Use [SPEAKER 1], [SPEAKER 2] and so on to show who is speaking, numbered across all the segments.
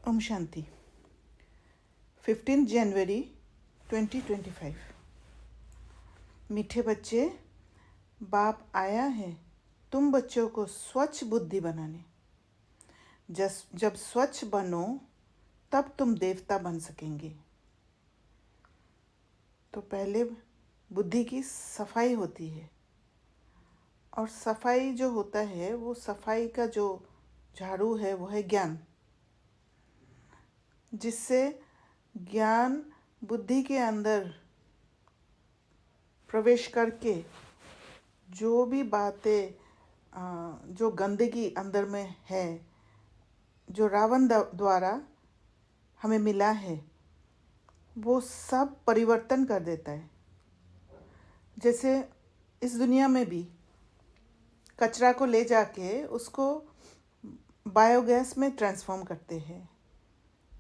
[SPEAKER 1] ओम शांति। 15 जनवरी 2025। मीठे बच्चे, बाप आया है तुम बच्चों को स्वच्छ बुद्धि बनाने। जब स्वच्छ बनो तब तुम देवता बन सकेंगे। तो पहले बुद्धि की सफाई होती है, और सफाई जो होता है वो सफाई का जो झाड़ू है वो है ज्ञान, जिससे ज्ञान बुद्धि के अंदर प्रवेश करके जो भी बातें जो गंदगी अंदर में है, जो रावण द्वारा हमें मिला है, वो सब परिवर्तन कर देता है। जैसे इस दुनिया में भी कचरा को ले जाके उसको बायोगैस में ट्रांसफॉर्म करते हैं,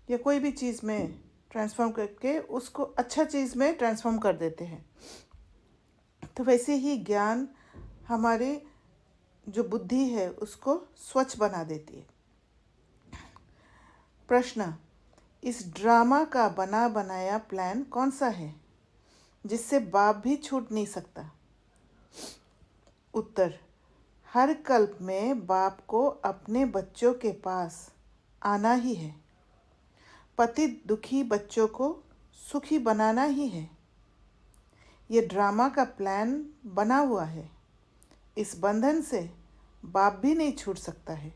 [SPEAKER 1] या कोई भी चीज़ में ट्रांसफॉर्म करके उसको अच्छा चीज़ में ट्रांसफॉर्म कर देते हैं। तो वैसे ही ज्ञान हमारे जो बुद्धि है उसको स्वच्छ बना देती है। प्रश्न: इस ड्रामा का बना बनाया प्लान कौन सा है जिससे बाप भी छूट नहीं सकता? उत्तर: हर कल्प में बाप को अपने बच्चों के पास आना ही है। पतित दुखी बच्चों को सुखी बनाना ही है। ये ड्रामा का प्लान बना हुआ है। इस बंधन से बाप भी नहीं छूट सकता है,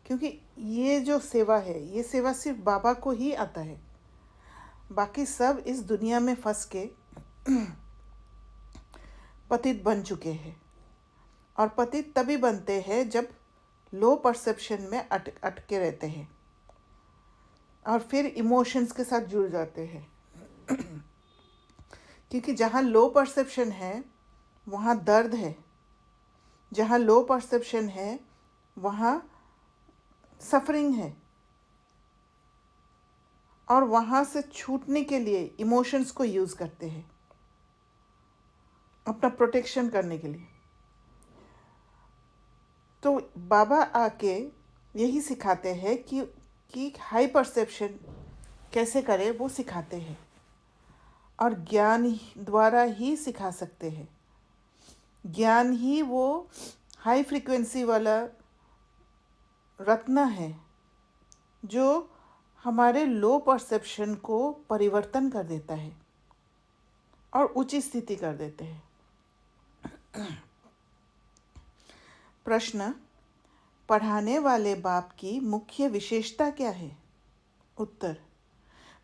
[SPEAKER 1] क्योंकि ये जो सेवा है, ये सेवा सिर्फ बाबा को ही आता है। बाकी सब इस दुनिया में फंस के पतित बन चुके हैं, और पतित तभी बनते हैं जब लो परसेप्शन में अटके रहते हैं और फिर इमोशंस के साथ जुड़ जाते हैं। क्योंकि जहाँ लो परसेप्शन है वहाँ दर्द है, जहाँ लो परसेप्शन है वहाँ सफरिंग है, और वहाँ से छूटने के लिए इमोशंस को यूज़ करते हैं अपना प्रोटेक्शन करने के लिए। तो बाबा आके यही सिखाते हैं कि हाई परसेप्शन कैसे करें, वो सिखाते हैं, और ज्ञान द्वारा ही सिखा सकते हैं। ज्ञान ही वो हाई फ्रीक्वेंसी वाला रत्न है जो हमारे लो परसेप्शन को परिवर्तन कर देता है और उच्च स्थिति कर देते हैं। प्रश्न: पढ़ाने वाले बाप की मुख्य विशेषता क्या है? उत्तर: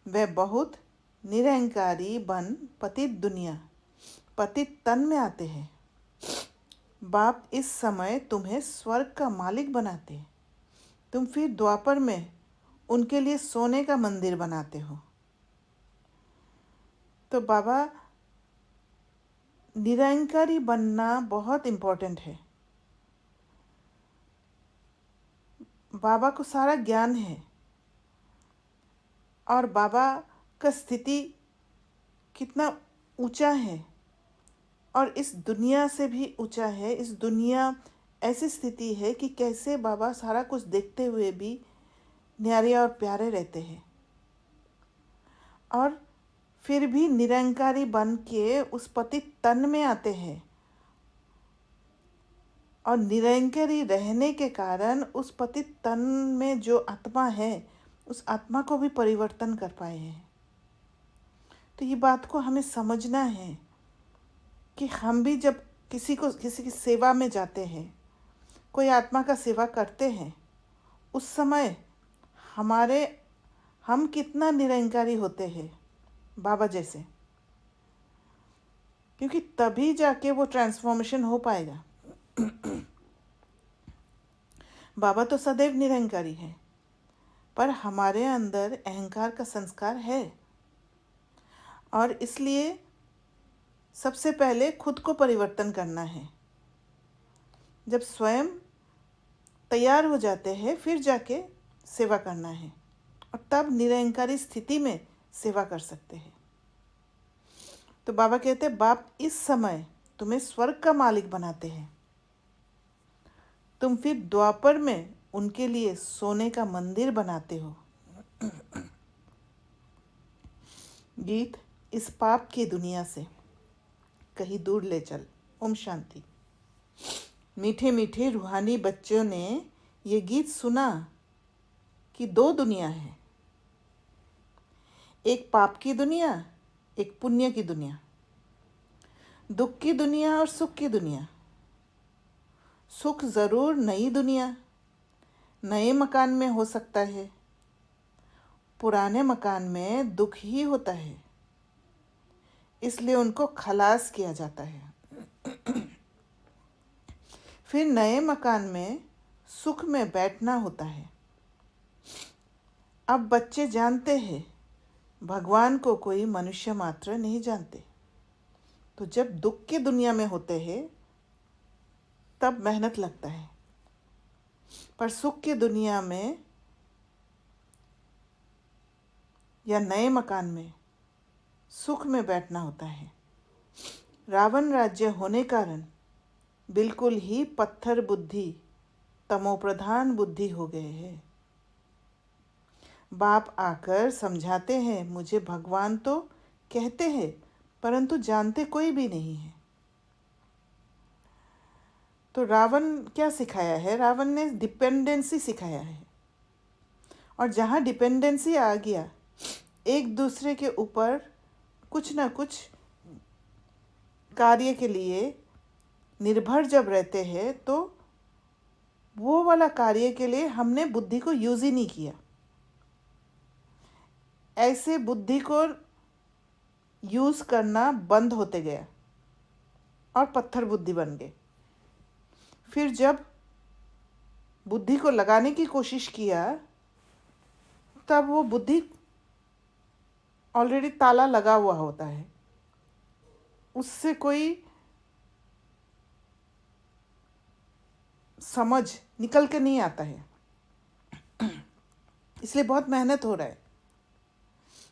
[SPEAKER 1] वे बहुत निरहंकारी बन पतित दुनिया, पतित तन में आते हैं। बाप इस समय तुम्हें स्वर्ग का मालिक बनाते हैं। तुम फिर द्वापर में उनके लिए सोने का मंदिर बनाते हो। तो बाबा निरंकारी बनना बहुत इम्पोर्टेंट है। बाबा को सारा ज्ञान है, और बाबा का स्थिति कितना ऊंचा है, और इस दुनिया से भी ऊंचा है। इस दुनिया ऐसी स्थिति है कि कैसे बाबा सारा कुछ देखते हुए भी न्यारे और प्यारे रहते हैं, और फिर भी निरंकारी बन के उस पतित तन में आते हैं, और निरंकारी रहने के कारण उस पतित तन में जो आत्मा है उस आत्मा को भी परिवर्तन कर पाए हैं। तो ये बात को हमें समझना है कि हम भी जब किसी की सेवा में जाते हैं, कोई आत्मा का सेवा करते हैं, उस समय हम कितना निरंकारी होते हैं बाबा जैसे, क्योंकि तभी जाके वो ट्रांसफॉर्मेशन हो पाएगा। बाबा तो सदैव निरंकारी है, पर हमारे अंदर अहंकार का संस्कार है, और इसलिए सबसे पहले खुद को परिवर्तन करना है। जब स्वयं तैयार हो जाते हैं फिर जाके सेवा करना है, और तब निरंकारी स्थिति में सेवा कर सकते हैं। तो बाबा कहते हैं, बाप इस समय तुम्हें स्वर्ग का मालिक बनाते हैं। तुम फिर द्वापर में उनके लिए सोने का मंदिर बनाते हो। गीत इस पाप की दुनिया से कहीं दूर ले चल। ओम शांति। मीठे मीठे रूहानी बच्चों ने ये गीत सुना कि दो दुनिया है, एक पाप की दुनिया, एक पुण्य की दुनिया, दुख की दुनिया और सुख की दुनिया। सुख ज़रूर नई दुनिया, नए मकान में हो सकता है, पुराने मकान में दुख ही होता है, इसलिए उनको खलास किया जाता है। फिर नए मकान में सुख में बैठना होता है। अब बच्चे जानते हैं भगवान को कोई मनुष्य मात्र नहीं जानते, तो जब दुख की दुनिया में होते हैं तब मेहनत लगता है, पर सुख की दुनिया में या नए मकान में सुख में बैठना होता है। रावण राज्य होने कारण बिल्कुल ही पत्थर बुद्धि, तमोप्रधान बुद्धि हो गए हैं। बाप आकर समझाते हैं, मुझे भगवान तो कहते हैं परंतु जानते कोई भी नहीं है। तो रावण क्या सिखाया है? रावण ने डिपेंडेंसी सिखाया है, और जहाँ डिपेंडेंसी आ गया, एक दूसरे के ऊपर कुछ ना कुछ कार्य के लिए निर्भर जब रहते हैं, तो वो वाला कार्य के लिए हमने बुद्धि को यूज़ ही नहीं किया। ऐसे बुद्धि को यूज़ करना बंद होते गया और पत्थर बुद्धि बन गए। फिर जब बुद्धि को लगाने की कोशिश किया, तब वो बुद्धि ऑलरेडी ताला लगा हुआ होता है, उससे कोई समझ निकल के नहीं आता है। इसलिए बहुत मेहनत हो रहा है,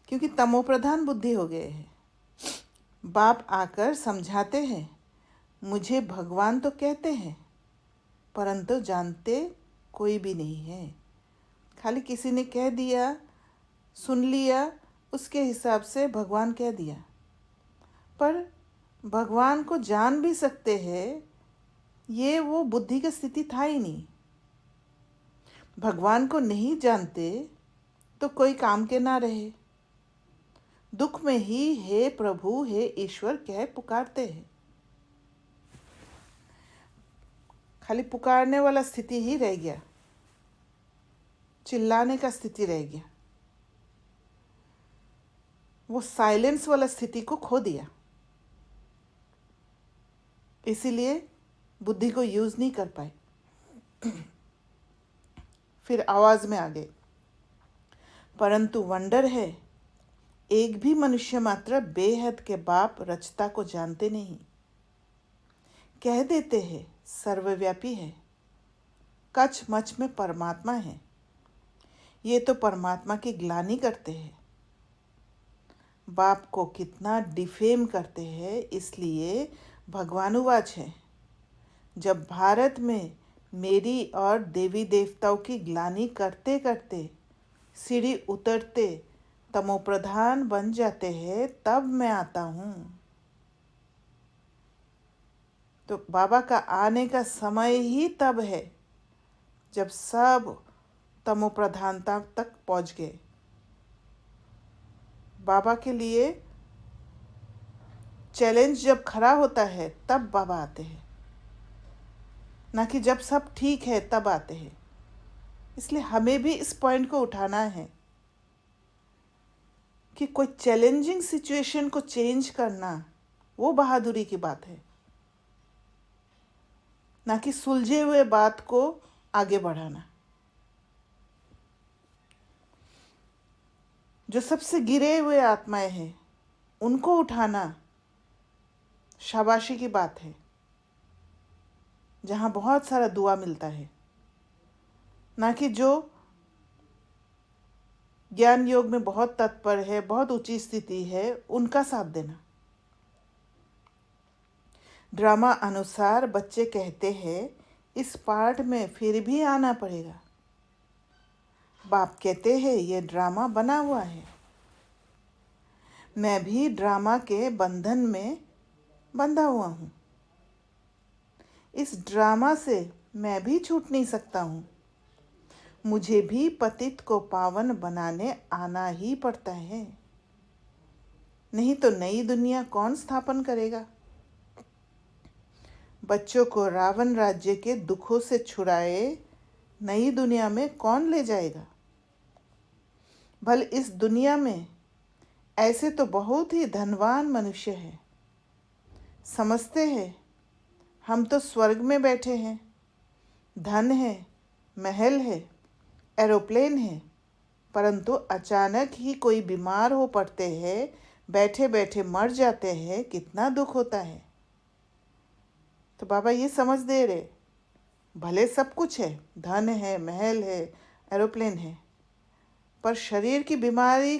[SPEAKER 1] क्योंकि तमोप्रधान बुद्धि हो गए हैं। बाप आकर समझाते हैं, मुझे भगवान तो कहते हैं परंतु जानते कोई भी नहीं है। खाली किसी ने कह दिया, सुन लिया, उसके हिसाब से भगवान कह दिया, पर भगवान को जान भी सकते हैं, ये वो बुद्धि की स्थिति था ही नहीं। भगवान को नहीं जानते तो कोई काम के ना रहे। दुख में ही हे प्रभु, हे ईश्वर कह पुकारते हैं। खाली पुकारने वाला स्थिति ही रह गया, चिल्लाने का स्थिति रह गया, वो साइलेंस वाला स्थिति को खो दिया। इसीलिए बुद्धि को यूज़ नहीं कर पाए। फिर आवाज़ में आ गए, परंतु वंडर है, एक भी मनुष्य मात्र बेहद के बाप रचता को जानते नहीं। कह देते हैं सर्वव्यापी है, कच मच में परमात्मा है, ये तो परमात्मा की ग्लानि करते हैं। बाप को कितना डिफेम करते हैं। इसलिए भगवानुवाच है, जब भारत में मेरी और देवी देवताओं की ग्लानि करते करते सीढ़ी उतरते तमोप्रधान बन जाते हैं, तब मैं आता हूँ। तो बाबा का आने का समय ही तब है जब सब तमोप्रधानता तक पहुँच गए। बाबा के लिए चैलेंज जब खड़ा होता है तब बाबा आते हैं, ना कि जब सब ठीक है तब आते हैं। इसलिए हमें भी इस पॉइंट को उठाना है कि कोई चैलेंजिंग सिचुएशन को चेंज करना वो बहादुरी की बात है, ना कि सुलझे हुए बात को आगे बढ़ाना। जो सबसे गिरे हुए आत्माएं हैं उनको उठाना शाबाशी की बात है, जहाँ बहुत सारा दुआ मिलता है, ना कि जो ज्ञान योग में बहुत तत्पर है, बहुत ऊंची स्थिति है, उनका साथ देना। ड्रामा अनुसार बच्चे कहते हैं इस पार्ट में फिर भी आना पड़ेगा। बाप कहते हैं ये ड्रामा बना हुआ है। मैं भी ड्रामा के बंधन में बंधा हुआ हूँ। इस ड्रामा से मैं भी छूट नहीं सकता हूँ। मुझे भी पतित को पावन बनाने आना ही पड़ता है, नहीं तो नई दुनिया कौन स्थापन करेगा। बच्चों को रावण राज्य के दुखों से छुड़ाए नई दुनिया में कौन ले जाएगा। भले इस दुनिया में ऐसे तो बहुत ही धनवान मनुष्य हैं, समझते हैं हम तो स्वर्ग में बैठे हैं, धन है, महल है, एरोप्लेन है, परंतु अचानक ही कोई बीमार हो पड़ते हैं, बैठे बैठे मर जाते हैं, कितना दुख होता है। तो बाबा ये समझ दे रहे, भले सब कुछ है, धन है, महल है, एरोप्लेन है, पर शरीर की बीमारी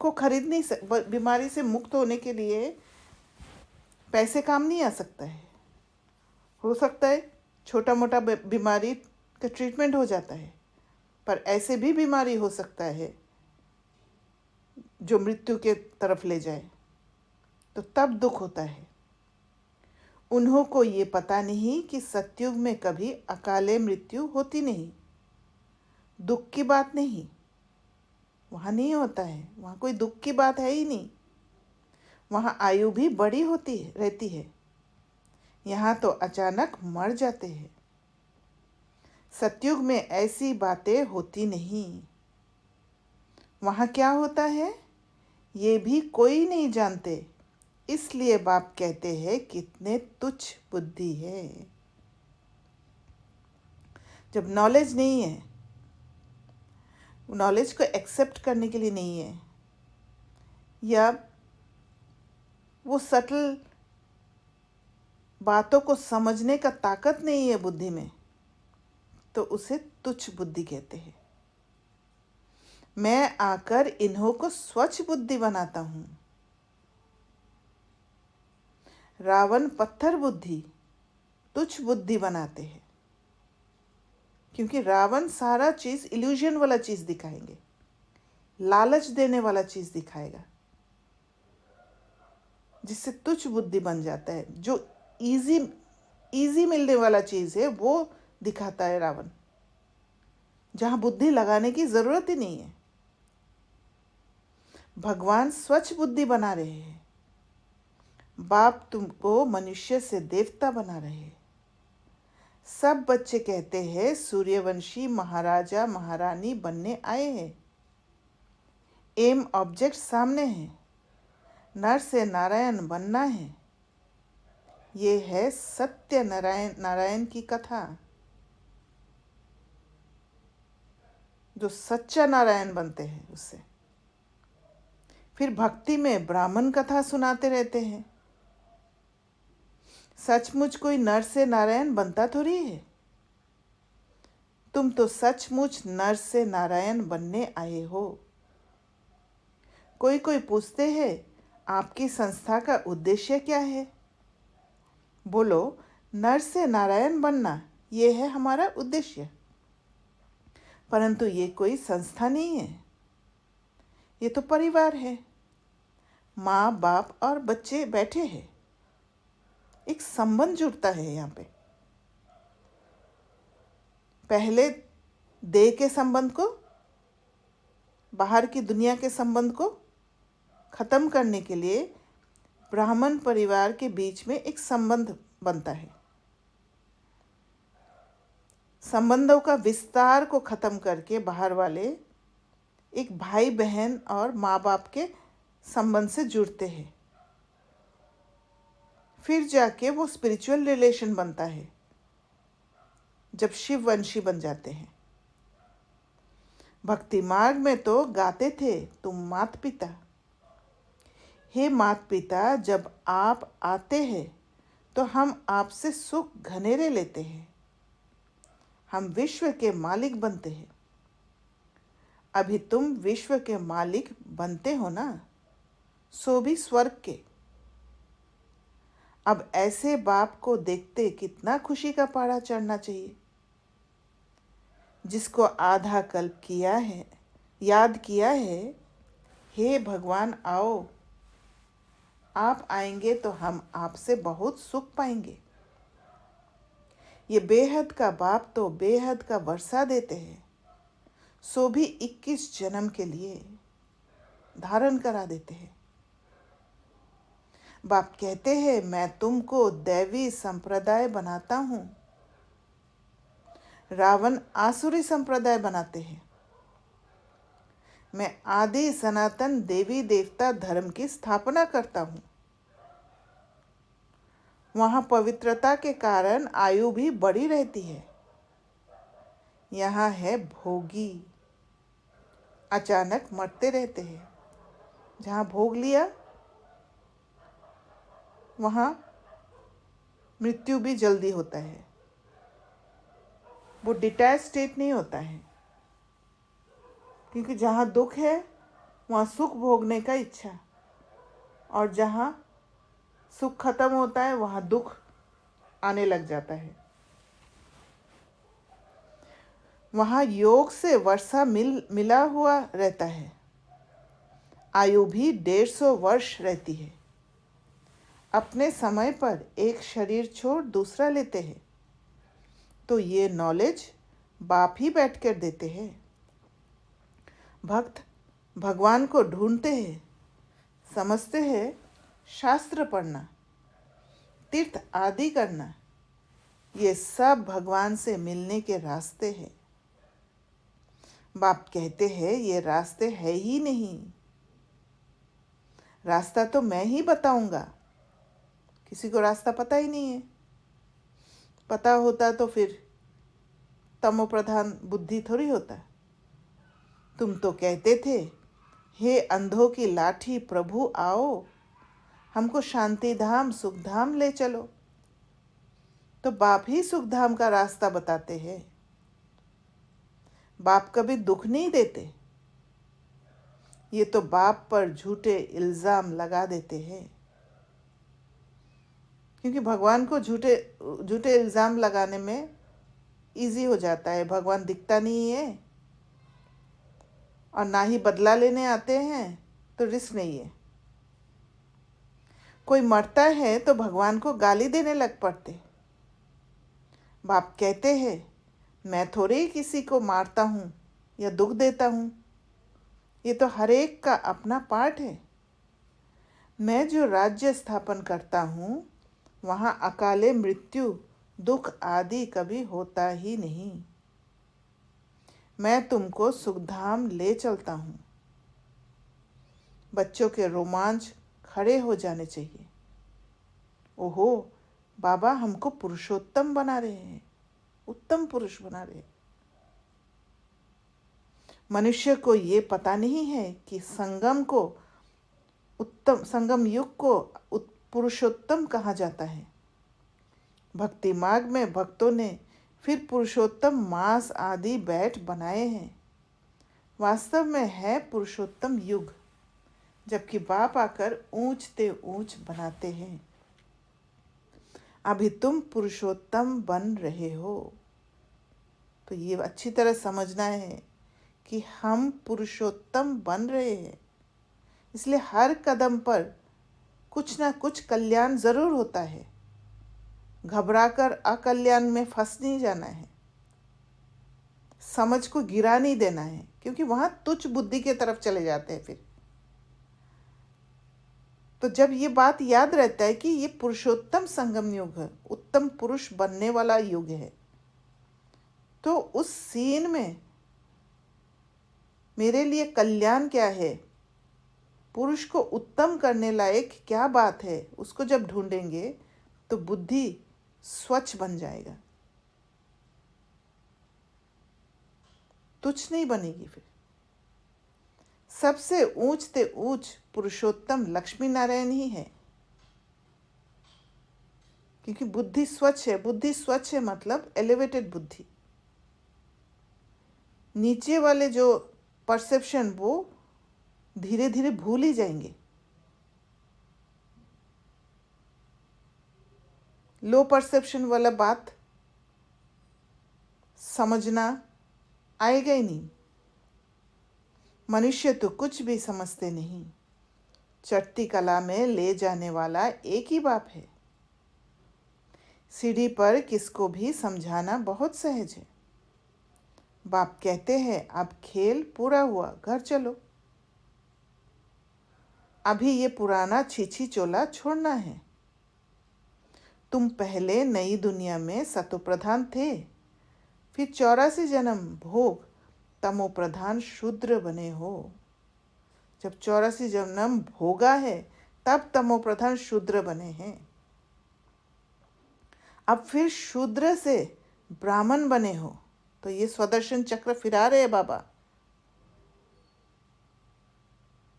[SPEAKER 1] को खरीद नहीं बीमारी से मुक्त होने के लिए पैसे काम नहीं आ सकता है। हो सकता है छोटा मोटा बीमारी का ट्रीटमेंट हो जाता है, पर ऐसे भी बीमारी हो सकता है जो मृत्यु के तरफ ले जाए, तो तब दुख होता है। उन्हों को ये पता नहीं कि सतयुग में कभी अकाले मृत्यु होती नहीं। दुख की बात नहीं, वहाँ नहीं होता है, वहाँ कोई दुख की बात है ही नहीं। वहाँ आयु भी बड़ी होती है रहती है, यहाँ तो अचानक मर जाते हैं। सतयुग में ऐसी बातें होती नहीं। वहाँ क्या होता है ये भी कोई नहीं जानते, इसलिए बाप कहते हैं कितने तुच्छ बुद्धि है। जब नॉलेज नहीं है, नॉलेज को एक्सेप्ट करने के लिए नहीं है, या वो सटल बातों को समझने का ताकत नहीं है बुद्धि में, तो उसे तुच्छ बुद्धि कहते हैं। मैं आकर इन्हों को स्वच्छ बुद्धि बनाता हूँ। रावण पत्थर बुद्धि, तुच्छ बुद्धि बनाते हैं, क्योंकि रावण सारा चीज इल्यूजन वाला चीज दिखाएंगे, लालच देने वाला चीज दिखाएगा, जिससे तुच्छ बुद्धि बन जाता है। जो इजी मिलने वाला चीज है वो दिखाता है रावण, जहां बुद्धि लगाने की जरूरत ही नहीं है। भगवान स्वच्छ बुद्धि बना रहे हैं। बाप तुमको मनुष्य से देवता बना रहे हैं। सब बच्चे कहते हैं सूर्यवंशी महाराजा महारानी बनने आए हैं। एम ऑब्जेक्ट सामने है, नर से नारायण बनना है। ये है सत्य नारायण की कथा। जो सच्चा नारायण बनते हैं उससे फिर भक्ति में ब्राह्मण कथा सुनाते रहते हैं। सचमुच कोई नर से नारायण बनता थोड़ी है। तुम तो सचमुच नर से नारायण बनने आए हो। कोई कोई पूछते हैं आपकी संस्था का उद्देश्य क्या है। बोलो नर से नारायण बनना, ये है हमारा उद्देश्य। परंतु ये कोई संस्था नहीं है, ये तो परिवार है। माँ बाप और बच्चे बैठे हैं, एक संबंध जुड़ता है यहाँ पे। पहले देह के संबंध को, बाहर की दुनिया के संबंध को खत्म करने के लिए ब्राह्मण परिवार के बीच में एक संबंध बनता है। संबंधों का विस्तार को खत्म करके बाहर वाले एक भाई बहन और माँ बाप के संबंध से जुड़ते हैं। फिर जाके वो स्पिरिचुअल रिलेशन बनता है, जब शिववंशी बन जाते हैं। भक्ति मार्ग में तो गाते थे तुम मात पिता। हे मात पिता, जब आप आते हैं तो हम आपसे सुख घनेरे लेते हैं। हम विश्व के मालिक बनते हैं। अभी तुम विश्व के मालिक बनते हो ना, सो भी स्वर्ग के। अब ऐसे बाप को देखते कितना खुशी का पहाड़ा चढ़ना चाहिए। जिसको आधा कल्प किया है, याद किया है, हे भगवान आओ, आप आएंगे तो हम आपसे बहुत सुख पाएंगे। ये बेहद का बाप तो बेहद का वर्षा देते हैं, सो भी 21 जन्म के लिए धारण करा देते हैं। बाप कहते हैं मैं तुमको दैवी संप्रदाय बनाता हूँ, रावण आसुरी संप्रदाय बनाते हैं। मैं आदि सनातन देवी देवता धर्म की स्थापना करता हूँ। वहाँ पवित्रता के कारण आयु भी बढ़ी रहती है। यहाँ है भोगी, अचानक मरते रहते हैं। जहाँ भोग लिया वहाँ मृत्यु भी जल्दी होता है। वो डिटैच स्टेट नहीं होता है, क्योंकि जहाँ दुख है वहाँ सुख भोगने का इच्छा, और जहाँ सुख खत्म होता है वहाँ दुख आने लग जाता है। वहाँ योग से वर्षा मिला हुआ रहता है। आयु भी 150 वर्ष रहती है। अपने समय पर एक शरीर छोड़ दूसरा लेते हैं, तो ये नॉलेज बाप ही बैठ कर देते हैं। भक्त भगवान को ढूंढते हैं, समझते हैं शास्त्र पढ़ना, तीर्थ आदि करना, ये सब भगवान से मिलने के रास्ते हैं। बाप कहते हैं ये रास्ते है ही नहीं, रास्ता तो मैं ही बताऊंगा। किसी को रास्ता पता ही नहीं है। पता होता तो फिर तमो प्रधान बुद्धि थोड़ी होता। तुम तो कहते थे हे अंधों की लाठी प्रभु आओ, हमको शांति धाम सुख धाम ले चलो। तो बाप ही सुख धाम का रास्ता बताते हैं। बाप कभी दुख नहीं देते। ये तो बाप पर झूठे इल्ज़ाम लगा देते हैं, क्योंकि भगवान को झूठे इल्ज़ाम लगाने में इजी हो जाता है। भगवान दिखता नहीं है और ना ही बदला लेने आते हैं, तो रिस्क नहीं है। कोई मरता है तो भगवान को गाली देने लग पड़ते। बाप कहते हैं मैं थोड़े ही किसी को मारता हूँ या दुख देता हूँ, ये तो हर एक का अपना पार्ट है। मैं जो राज्य स्थापन करता हूँ वहाँ अकाले मृत्यु दुख आदि कभी होता ही नहीं। मैं तुमको सुखधाम ले चलता हूँ। बच्चों के रोमांच खड़े हो जाने चाहिए। ओहो, बाबा हमको पुरुषोत्तम बना रहे हैं, उत्तम पुरुष बना रहे हैं। मनुष्य को ये पता नहीं है कि संगम युग को पुरुषोत्तम कहा जाता है। भक्ति मार्ग में भक्तों ने फिर पुरुषोत्तम मास आदि बैठ बनाए हैं। वास्तव में है पुरुषोत्तम युग, जबकि बाप आकर ऊंचते ऊंच बनाते हैं। अभी तुम पुरुषोत्तम बन रहे हो। तो ये अच्छी तरह समझना है कि हम पुरुषोत्तम बन रहे हैं। इसलिए हर कदम पर कुछ ना कुछ कल्याण ज़रूर होता है। घबराकर अकल्याण में फंस नहीं जाना है। समझ को गिरा नहीं देना है, क्योंकि वहाँ तुच्छ बुद्धि की तरफ चले जाते हैं फिर। तो जब ये बात याद रहता है कि ये पुरुषोत्तम संगम युग है, उत्तम पुरुष बनने वाला युग है, तो उस सीन में मेरे लिए कल्याण क्या है, पुरुष को उत्तम करने लायक क्या बात है, उसको जब ढूंढेंगे तो बुद्धि स्वच्छ बन जाएगा, तुच्छ नहीं बनेगी। फिर सबसे ऊंचते ऊंच पुरुषोत्तम लक्ष्मी नारायण ही है, क्योंकि बुद्धि स्वच्छ है। बुद्धि स्वच्छ है मतलब एलिवेटेड बुद्धि। नीचे वाले जो परसेप्शन वो धीरे धीरे भूल ही जाएंगे। लो परसेप्शन वाला बात समझना आएगा ही नहीं। मनुष्य तो कुछ भी समझते नहीं। चढ़ती कला में ले जाने वाला एक ही बाप है। सीढ़ी पर किसको भी समझाना बहुत सहज है। बाप कहते हैं अब खेल पूरा हुआ, घर चलो। अभी ये पुराना छीछी चोला छोड़ना है। तुम पहले नई दुनिया में सतोप्रधान थे, फिर 84 जन्म भोग तमो प्रधान शूद्र बने हो। जब 84 जन्म भोगा है तब तमो प्रधान शूद्र बने हैं। अब फिर शूद्र से ब्राह्मण बने हो। तो ये स्वदर्शन चक्र फिरा रहे बाबा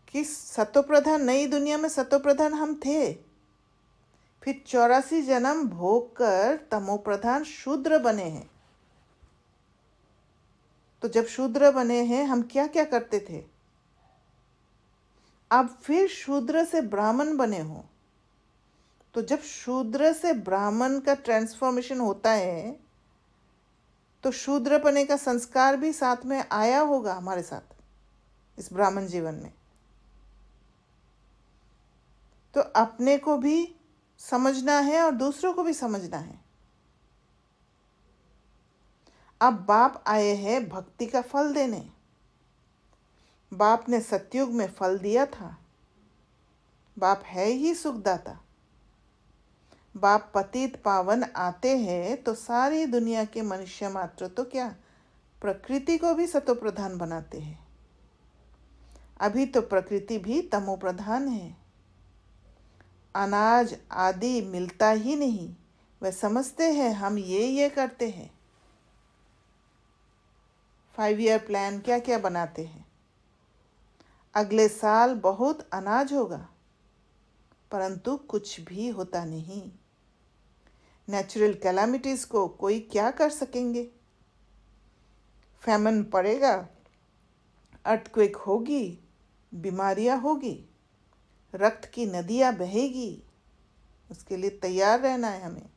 [SPEAKER 1] कि सतोप्रधान, नई दुनिया में सतोप्रधान हम थे, फिर 84 जन्म भोग कर तमोप्रधान शूद्र बने हैं। तो जब शूद्र बने हैं हम क्या क्या करते थे? अब फिर शूद्र से ब्राह्मण बने हो। तो जब शूद्र से ब्राह्मण का ट्रांसफॉर्मेशन होता है तो शूद्र बने का संस्कार भी साथ में आया होगा हमारे साथ इस ब्राह्मण जीवन में। तो अपने को भी समझना है और दूसरों को भी समझना है। अब बाप आए हैं भक्ति का फल देने। बाप ने सतयुग में फल दिया था। बाप है ही सुखदाता। बाप पतित पावन आते हैं तो सारी दुनिया के मनुष्य मात्र तो क्या, प्रकृति को भी सतोप्रधान बनाते हैं। अभी तो प्रकृति भी तमोप्रधान है। अनाज आदि मिलता ही नहीं। वह समझते हैं हम ये करते हैं। 5 ईयर प्लान क्या क्या बनाते हैं। अगले साल बहुत अनाज होगा, परंतु कुछ भी होता नहीं। नेचुरल कैलामिटीज़ को कोई क्या कर सकेंगे। फैमन पड़ेगा, अर्थक्वेक होगी, बीमारियां होगी, रक्त की नदियां बहेगी। उसके लिए तैयार रहना है हमें।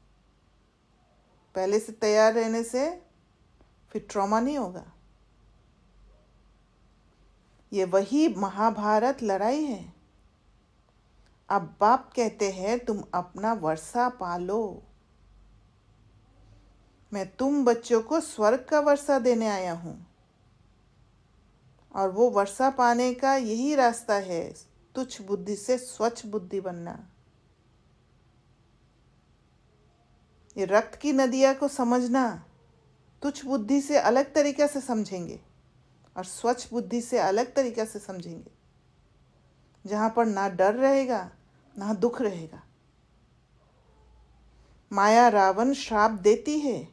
[SPEAKER 1] पहले से तैयार रहने से फिर ट्रॉमा नहीं होगा। ये वही महाभारत लड़ाई है। अब बाप कहते हैं तुम अपना वर्षा पालो। मैं तुम बच्चों को स्वर्ग का वर्षा देने आया हूँ और वो वर्षा पाने का यही रास्ता है, तुच्छ बुद्धि से स्वच्छ बुद्धि बनना। ये रक्त की नदियाँ को समझना, तुच्छ बुद्धि से अलग तरीक़े से समझेंगे और स्वच्छ बुद्धि से अलग तरीक़े से समझेंगे, जहाँ पर ना डर रहेगा ना दुख रहेगा। माया रावण श्राप देती है,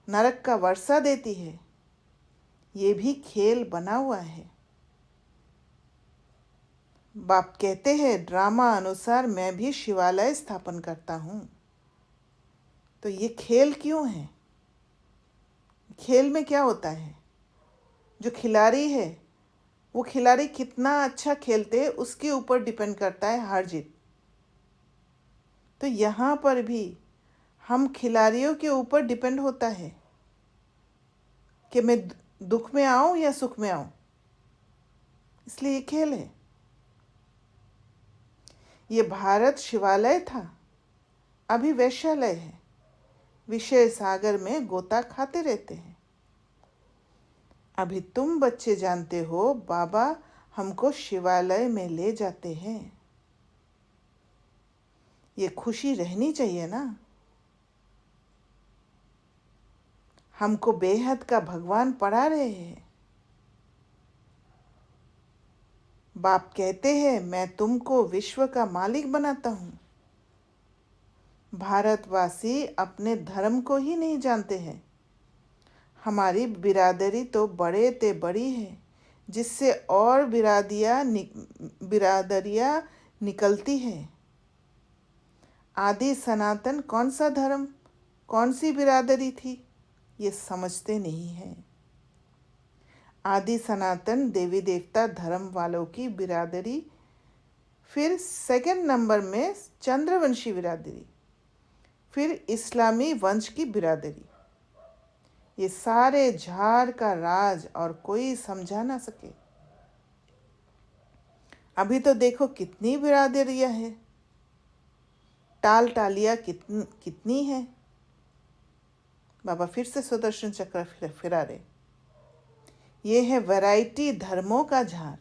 [SPEAKER 1] नरक का वर्षा देती है। ये भी खेल बना हुआ है। बाप कहते हैं ड्रामा अनुसार मैं भी शिवालय स्थापन करता हूँ। तो ये खेल क्यों है? खेल में क्या होता है? जो खिलाड़ी है वो खिलाड़ी कितना अच्छा खेलते हैं उसके ऊपर डिपेंड करता है हार जीत। तो यहाँ पर भी हम खिलाड़ियों के ऊपर डिपेंड होता है कि मैं दुख में आऊँ या सुख में आऊँ। इसलिए ये खेल है। ये भारत शिवालय था, अभी वैश्यालय है। विषय सागर में गोता खाते रहते हैं। अभी तुम बच्चे जानते हो बाबा हमको शिवालय में ले जाते हैं। ये खुशी रहनी चाहिए ना। हमको बेहद का भगवान पढ़ा रहे हैं। बाप कहते हैं मैं तुमको विश्व का मालिक बनाता हूँ। भारतवासी अपने धर्म को ही नहीं जानते हैं। हमारी बिरादरी तो बड़े ते बड़ी है, जिससे और बिरादरियाँ निकलती है। आदि सनातन कौन सा धर्म, कौन सी बिरादरी थी, ये समझते नहीं हैं। आदि सनातन देवी देवता धर्म वालों की बिरादरी, फिर सेकंड नंबर में चंद्रवंशी बिरादरी, फिर इस्लामी वंश की बिरादरी। ये सारे झाड़ का राज और कोई समझा ना सके। अभी तो देखो कितनी बिरादरियां है, टाल टालियां कितनी है। बाबा फिर से सुदर्शन चक्र फिरा रहे। ये है वैरायटी धर्मों का झाड़।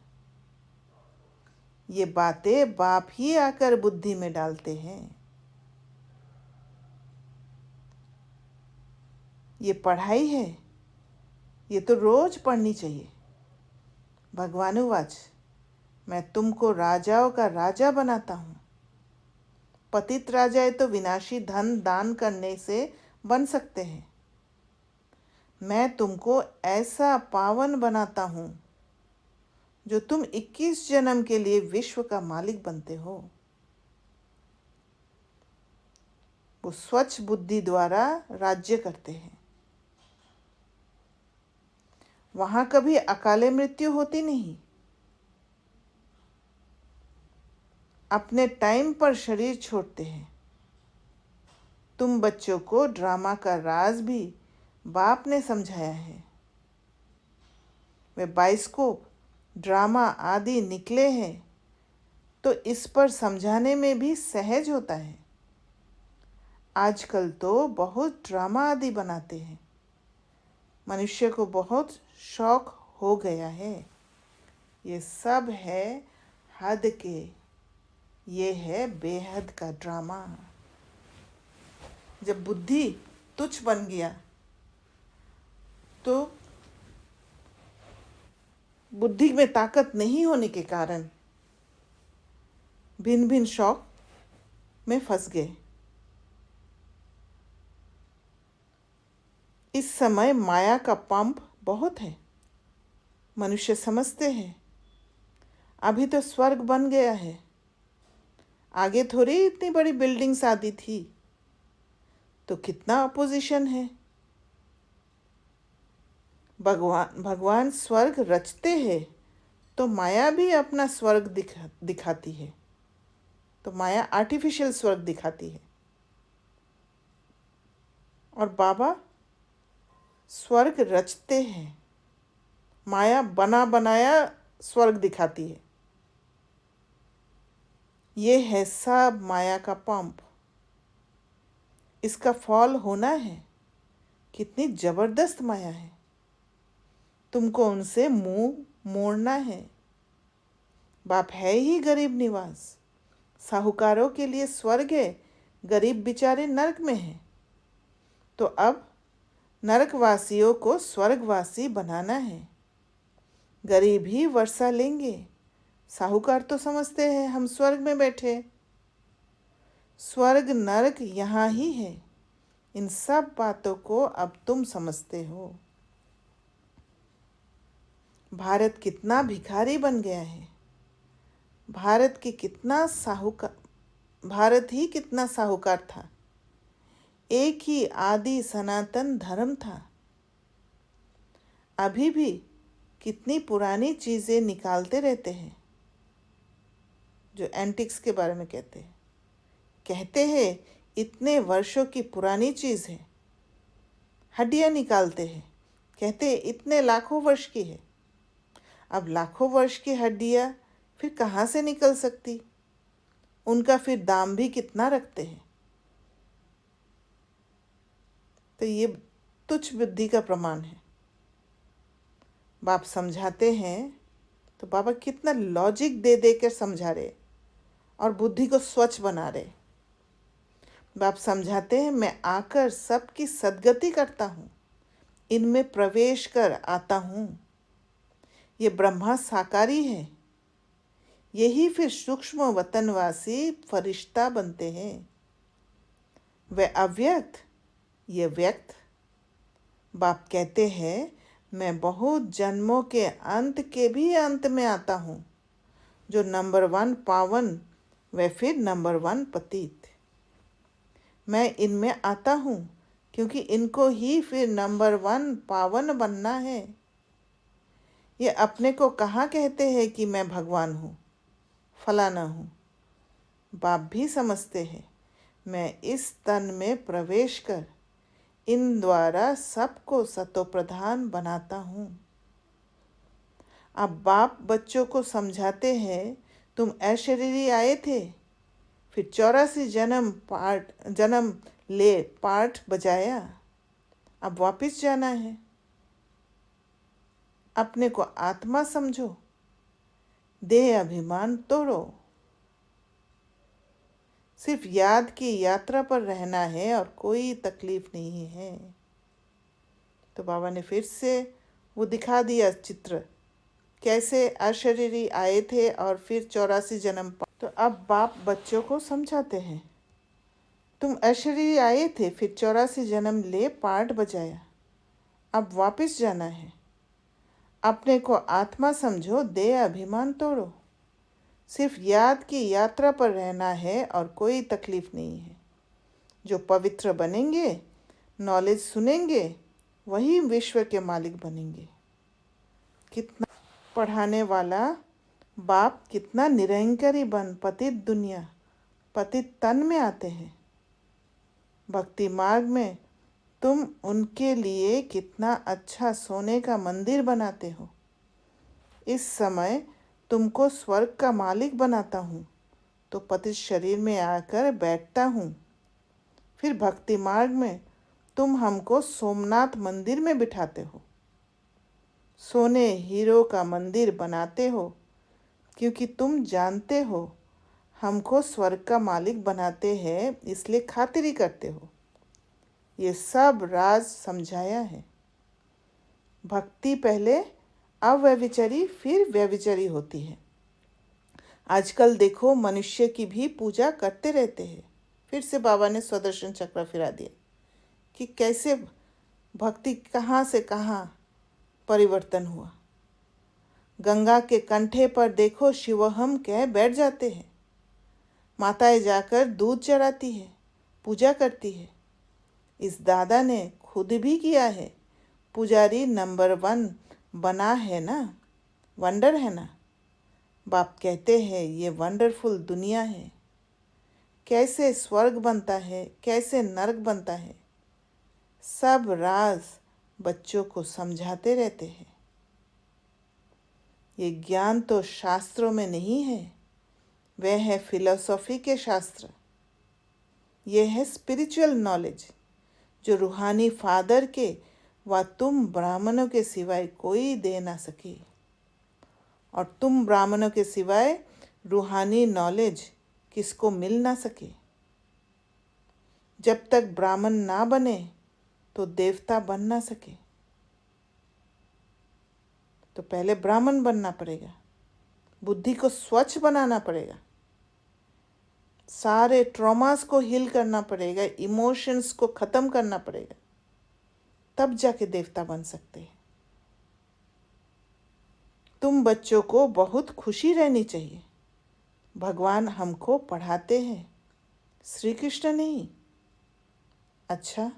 [SPEAKER 1] ये बातें बाप ही आकर बुद्धि में डालते हैं। ये पढ़ाई है, ये तो रोज पढ़नी चाहिए। भगवानुवाच, मैं तुमको राजाओं का राजा बनाता हूँ। पतित राजाएं तो विनाशी धन दान करने से बन सकते हैं। मैं तुमको ऐसा पावन बनाता हूँ जो तुम 21 जन्म के लिए विश्व का मालिक बनते हो। वो स्वच्छ बुद्धि द्वारा राज्य करते हैं। वहां कभी अकाले मृत्यु होती नहीं। अपने टाइम पर शरीर छोड़ते हैं। तुम बच्चों को ड्रामा का राज भी बाप ने समझाया है। वे बाइस्कोप ड्रामा आदि निकले हैं तो इस पर समझाने में भी सहज होता है। आजकल तो बहुत ड्रामा आदि बनाते हैं। मनुष्य को बहुत शौक हो गया है। ये सब है हद के, ये है बेहद का ड्रामा। जब बुद्धि तुच्छ बन गया तो बुद्धि में ताकत नहीं होने के कारण भिन्न भिन्न शौक में फंस गए। इस समय माया का पंप बहुत है। मनुष्य समझते हैं अभी तो स्वर्ग बन गया है, आगे थोड़ी इतनी बड़ी बिल्डिंग्स आती थी। तो कितना अपोजिशन है। भगवान स्वर्ग रचते हैं तो माया भी अपना स्वर्ग दिखाती है। तो माया आर्टिफिशियल स्वर्ग दिखाती है और बाबा स्वर्ग रचते हैं। माया बना बनाया स्वर्ग दिखाती है। ये है सब माया का पंप। इसका फॉल होना है। कितनी जबरदस्त माया है। तुमको उनसे मुंह मोड़ना है। बाप है ही गरीब निवास। साहूकारों के लिए स्वर्ग है, गरीब बेचारे नरक में हैं। तो अब नरकवासियों को स्वर्गवासी बनाना है। गरीब ही वर्षा लेंगे। साहूकार तो समझते हैं हम स्वर्ग में बैठे। स्वर्ग नरक यहाँ ही है। इन सब बातों को अब तुम समझते हो। भारत कितना भिखारी बन गया है। भारत ही कितना साहूकार था। एक ही आदि सनातन धर्म था। अभी भी कितनी पुरानी चीज़ें निकालते रहते हैं जो एंटिक्स के बारे में कहते हैं इतने वर्षों की पुरानी चीज़ है। हड्डियाँ निकालते हैं, कहते हैं इतने लाखों वर्ष की है। अब लाखों वर्ष की हड्डियाँ फिर कहाँ से निकल सकती? उनका फिर दाम भी कितना रखते हैं। तो ये तुच्छ बुद्धि का प्रमाण है। बाप समझाते हैं तो बाबा कितना लॉजिक दे दे कर समझा रहे और बुद्धि को स्वच्छ बना रहे। बाप समझाते हैं मैं आकर सबकी सद्गति करता हूँ, इनमें प्रवेश कर आता हूँ। ये ब्रह्मा साकारी है। यही फिर सूक्ष्म वतनवासी फरिश्ता बनते हैं। वह अव्यक्त, ये व्यक्त। बाप कहते हैं मैं बहुत जन्मों के अंत के भी अंत में आता हूँ, जो नंबर 1 पावन व फिर नंबर 1 पतित। मैं इनमें आता हूँ क्योंकि इनको ही फिर नंबर 1 पावन बनना है। ये अपने को कहाँ कहते हैं कि मैं भगवान हूँ, फलाना हूँ। बाप भी समझते हैं मैं इस तन में प्रवेश कर इन द्वारा सबको सतोप्रधान बनाता हूँ। अब बाप बच्चों को समझाते हैं, तुम अशरीरी आए थे, फिर 84 जन्म ले पाठ बजाया, अब वापिस जाना है। अपने को आत्मा समझो, देह अभिमान तोड़ो। सिर्फ याद की यात्रा पर रहना है और कोई तकलीफ नहीं है। तो बाबा ने फिर से वो दिखा दिया चित्र, कैसे अशरीरी आए थे और फिर 84 जन्म। तो अब बाप बच्चों को समझाते हैं, तुम अशरीरी आए थे, फिर 84 जन्म ले पाठ बजाया, अब वापिस जाना है। अपने को आत्मा समझो, देह अभिमान तोड़ो। सिर्फ याद की यात्रा पर रहना है और कोई तकलीफ नहीं है। जो पवित्र बनेंगे, नॉलेज सुनेंगे, वही विश्व के मालिक बनेंगे। कितना पढ़ाने वाला बाप कितना निरंकारी बन पतित दुनिया, पतित तन में आते हैं। भक्ति मार्ग में तुम उनके लिए कितना अच्छा सोने का मंदिर बनाते हो। इस समय तुमको स्वर्ग का मालिक बनाता हूँ, तो पतित शरीर में आकर बैठता हूँ। फिर भक्ति मार्ग में तुम हमको सोमनाथ मंदिर में बिठाते हो, सोने हीरो का मंदिर बनाते हो, क्योंकि तुम जानते हो हमको स्वर्ग का मालिक बनाते हैं, इसलिए खातिरी करते हो। ये सब राज समझाया है। भक्ति पहले अव्यभिचारी फिर व्यभिचारी होती है। आजकल देखो मनुष्य की भी पूजा करते रहते हैं। फिर से बाबा ने स्वदर्शन चक्र फिरा दिया कि कैसे भक्ति कहाँ से कहाँ परिवर्तन हुआ। गंगा के कंठे पर देखो शिवहम कह बैठ जाते हैं। माताएं जाकर दूध चढ़ाती है, पूजा करती है। इस दादा ने खुद भी किया है। पुजारी नंबर 1 बना है ना, वंडर है ना। बाप कहते हैं ये वंडरफुल दुनिया है। कैसे स्वर्ग बनता है, कैसे नरक बनता है, सब राज बच्चों को समझाते रहते हैं। ये ज्ञान तो शास्त्रों में नहीं है, वह है फिलॉसफी के शास्त्र। यह है स्पिरिचुअल नॉलेज जो रूहानी फादर के व तुम ब्राह्मणों के सिवाय कोई दे ना सके। और तुम ब्राह्मणों के सिवाय रूहानी नॉलेज किसको मिल ना सके। जब तक ब्राह्मण ना बने तो देवता बन ना सके। तो पहले ब्राह्मण बनना पड़ेगा, बुद्धि को स्वच्छ बनाना पड़ेगा, सारे ट्रॉमास को हील करना पड़ेगा, इमोशंस को ख़त्म करना पड़ेगा, तब जाके देवता बन सकते हैं। तुम बच्चों को बहुत खुशी रहनी चाहिए। भगवान हमको पढ़ाते हैं, श्री कृष्ण नहीं। अच्छा,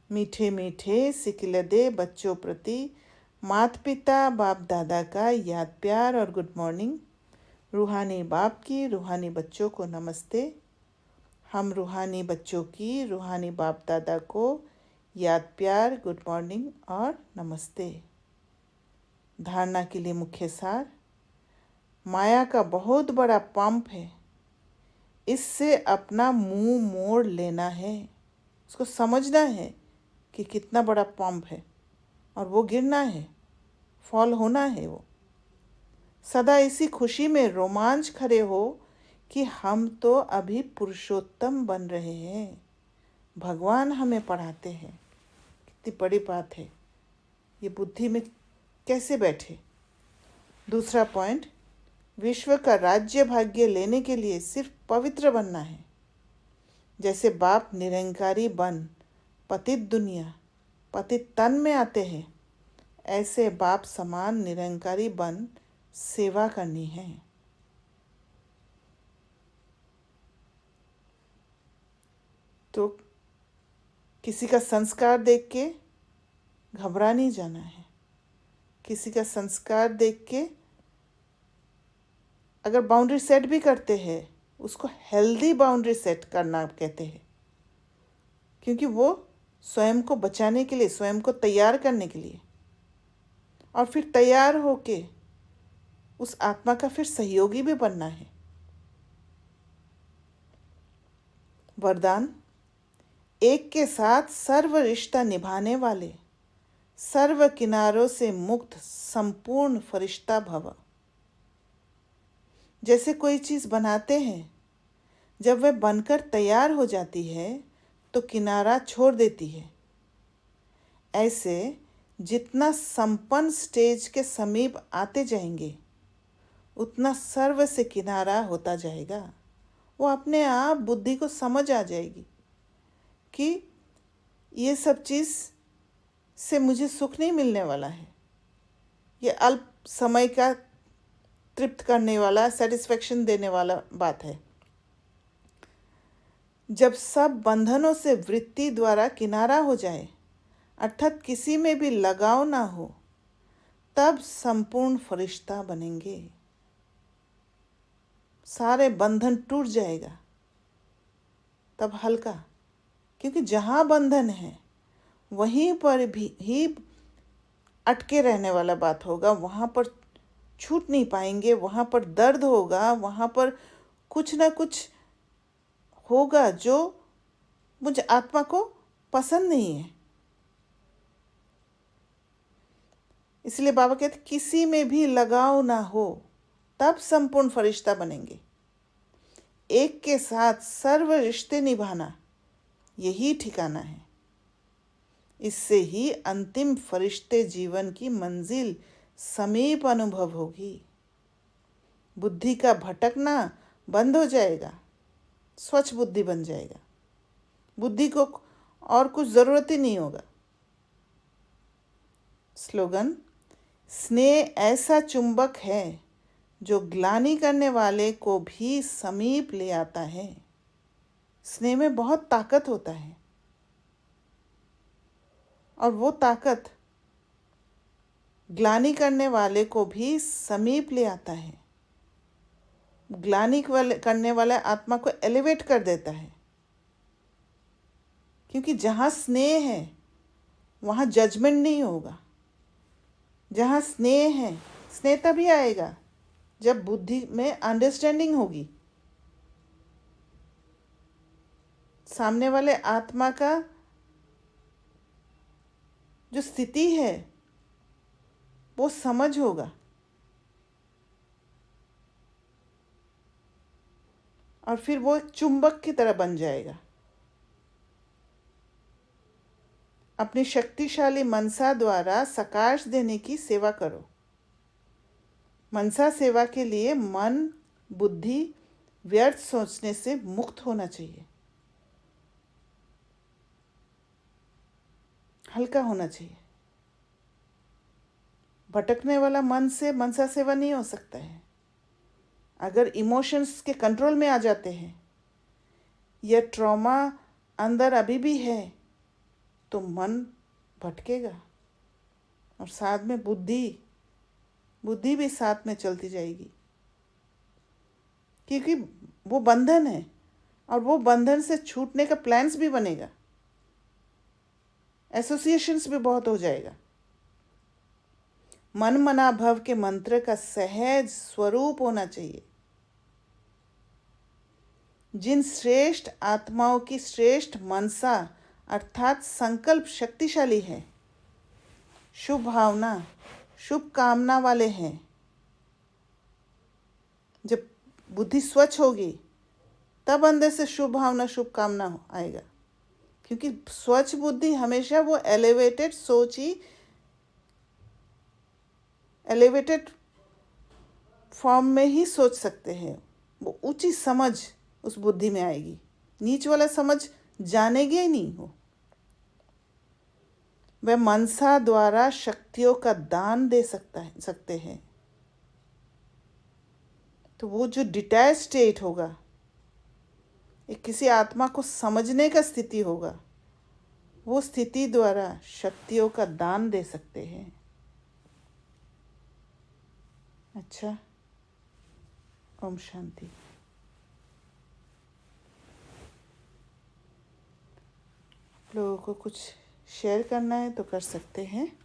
[SPEAKER 1] मीठे मीठे सिकिलदे बच्चों प्रति माता पिता बाप दादा का याद प्यार और गुड मॉर्निंग। रूहानी बाप की रूहानी बच्चों को नमस्ते। हम रूहानी बच्चों की रूहानी बाप दादा को याद प्यार, गुड मॉर्निंग और नमस्ते। धारणा के लिए मुख्य सार, माया का बहुत बड़ा पंप है, इससे अपना मुंह मोड़ लेना है। उसको समझना है कि कितना बड़ा पंप है और वो गिरना है, फॉल होना है। वो सदा इसी खुशी में रोमांच खड़े हो कि हम तो अभी पुरुषोत्तम बन रहे हैं। भगवान हमें पढ़ाते हैं। कितनी बड़ी बात है, ये बुद्धि में कैसे बैठे। दूसरा पॉइंट, विश्व का राज्य भाग्य लेने के लिए सिर्फ पवित्र बनना है। जैसे बाप निरंकारी बन पतित दुनिया, पतित तन में आते हैं, ऐसे बाप समान निरंकारी बन सेवा करनी है। तो किसी का संस्कार देख के घबरा नहीं जाना है। किसी का संस्कार देख के अगर बाउंड्री सेट भी करते हैं, उसको हेल्दी बाउंड्री सेट करना कहते हैं, क्योंकि वो स्वयं को बचाने के लिए, स्वयं को तैयार करने के लिए, और फिर तैयार होके उस आत्मा का फिर सहयोगी भी बनना है। वरदान: एक के साथ सर्व रिश्ता निभाने वाले, सर्व किनारों से मुक्त संपूर्ण फरिश्ता भव। जैसे कोई चीज़ बनाते हैं, जब वह बनकर तैयार हो जाती है तो किनारा छोड़ देती है। ऐसे जितना संपन्न स्टेज के समीप आते जाएंगे, उतना सर्व से किनारा होता जाएगा। वो अपने आप बुद्धि को समझ आ जाएगी कि ये सब चीज़ से मुझे सुख नहीं मिलने वाला है, ये अल्प समय का तृप्त करने वाला, सेटिस्फेक्शन देने वाला बात है। जब सब बंधनों से वृत्ति द्वारा किनारा हो जाए, अर्थात किसी में भी लगाव ना हो, तब संपूर्ण फरिश्ता बनेंगे। सारे बंधन टूट जाएगा, तब हल्का, क्योंकि जहाँ बंधन है वहीं पर भी ही अटके रहने वाला बात होगा, वहाँ पर छूट नहीं पाएंगे, वहाँ पर दर्द होगा, वहाँ पर कुछ ना कुछ होगा जो मुझ आत्मा को पसंद नहीं है। इसलिए बाबा कहते किसी में भी लगाव ना हो, तब संपूर्ण फरिश्ता बनेंगे। एक के साथ सर्व रिश्ते निभाना, यही ठिकाना है। इससे ही अंतिम फरिश्ते जीवन की मंजिल समीप अनुभव होगी। बुद्धि का भटकना बंद हो जाएगा, स्वच्छ बुद्धि बन जाएगा। बुद्धि को और कुछ ज़रूरत ही नहीं होगा। स्लोगन: स्नेह ऐसा चुंबक है जो ग्लानि करने वाले को भी समीप ले आता है। स्नेह में बहुत ताकत होता है, और वो ताकत ग्लानि करने वाले को भी समीप ले आता है। ग्लानि करने वाले आत्मा को एलिवेट कर देता है, क्योंकि जहाँ स्नेह है वहाँ जजमेंट नहीं होगा। जहाँ स्नेह है, स्नेह तभी आएगा जब बुद्धि में अंडरस्टैंडिंग होगी। सामने वाले आत्मा का जो स्थिति है वो समझ होगा, और फिर वो एक चुंबक की तरह बन जाएगा। अपनी शक्तिशाली मनसा द्वारा सकाश देने की सेवा करो। मनसा सेवा के लिए मन, बुद्धि व्यर्थ सोचने से मुक्त होना चाहिए, हल्का होना चाहिए। भटकने वाला मन से मनसा सेवा नहीं हो सकता है। अगर इमोशंस के कंट्रोल में आ जाते हैं, यह ट्रॉमा अंदर अभी भी है, तो मन भटकेगा, और साथ में बुद्धि भी साथ में चलती जाएगी, क्योंकि वो बंधन है, और वो बंधन से छूटने का प्लान्स भी बनेगा, एसोसिएशंस भी बहुत हो जाएगा। मन मना भव के मंत्र का सहज स्वरूप होना चाहिए। जिन श्रेष्ठ आत्माओं की श्रेष्ठ मनसा अर्थात संकल्प शक्तिशाली है, शुभ भावना, शुभ कामना वाले हैं, जब बुद्धि स्वच्छ होगी तब अंदर से शुभ भावना, शुभ कामना आएगा। क्योंकि स्वच्छ बुद्धि हमेशा वो एलिवेटेड सोच ही, एलिवेटेड फॉर्म में ही सोच सकते हैं। वो ऊंची समझ उस बुद्धि में आएगी, नीच वाला समझ जानेगी ही नहीं हो। वह मनसा द्वारा शक्तियों का दान दे सकते हैं। तो वो जो डिटैच स्टेट होगा, एक किसी आत्मा को समझने का स्थिति होगा, वो स्थिति द्वारा शक्तियों का दान दे सकते हैं। अच्छा, ओम शांति। लोगों को कुछ शेयर करना है तो कर सकते हैं।